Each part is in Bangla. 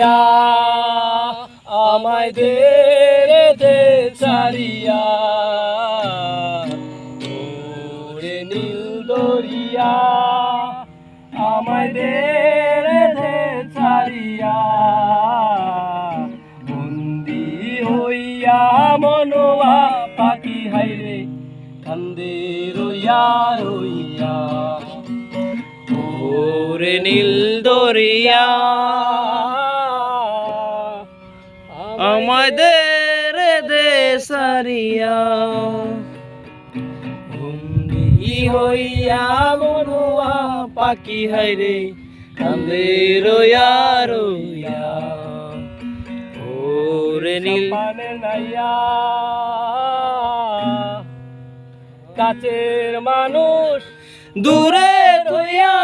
নাইয়া আমায় দে ছাড়িয়া ওরে নীল দরিয়া আমায় দে ছাড়িয়া বন্দি হইয়া মনোয়া পাখি হাইরে কান্দে রইয়া রইয়া ওরে নীল দরিয়া আমাদের দেশারিয়া বন্দি হইয়া মনোয়া পাখি হাইরে কান্দে রইয়া রইয়া ওরে নীল নাইয়া কাছের মানুষ দূরে থইয়া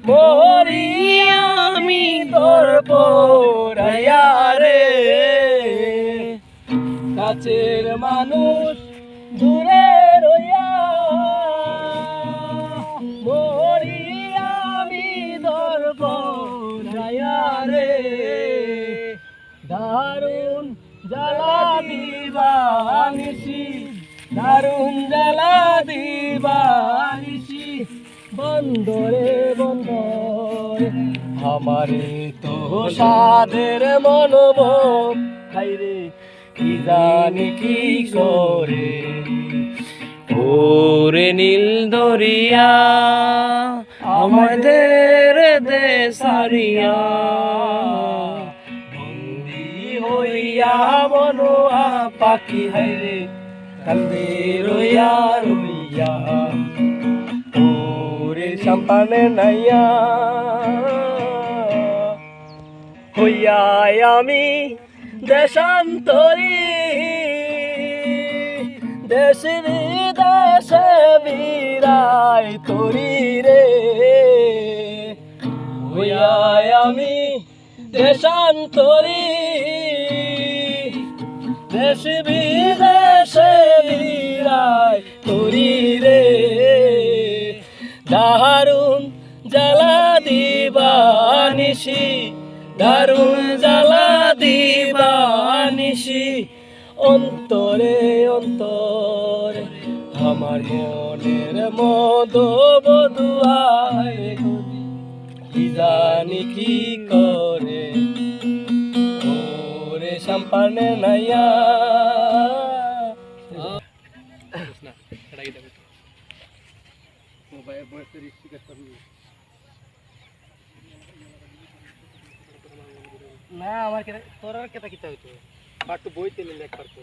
মরি আমি তোর পরাইয়া রে কাছের মানুষ দূরে রইয়া মরি আমি তোর পরাইয়া রে দারুণ জ্বালা দিবানিসি দারুণ জ্বালা দিবানিসি বন্দরে বন্দরে আমারে তো সাদের মনোভব খাইরে কি জানি কি করে ওরে নীল দরিয়া আমাদের দেশারিয়া বন্দি হইয়া মনোয়া পাখি হাইরে কান্দে রইয়া রইয়া ওরে সম্পানে নাইয়া হইয়া আমি দেশান্তরী দেশের দেশে বিরাই তরি রে হইয়া আমি দেশান্তরী দেশ বিদেশে বিরাই তরি রে দারুণ জ্বালা দিবানিসি দারুণ জ্বালা দিবানিসি অন্তরে অন্তরে আমার মনের মদ বধুয়ায় কি জানি কি করে ওরে সম্পানে নাইয়া না আমার তোর আর কেটা কিতা হইতো পারতো বইতে নিলে একবার তো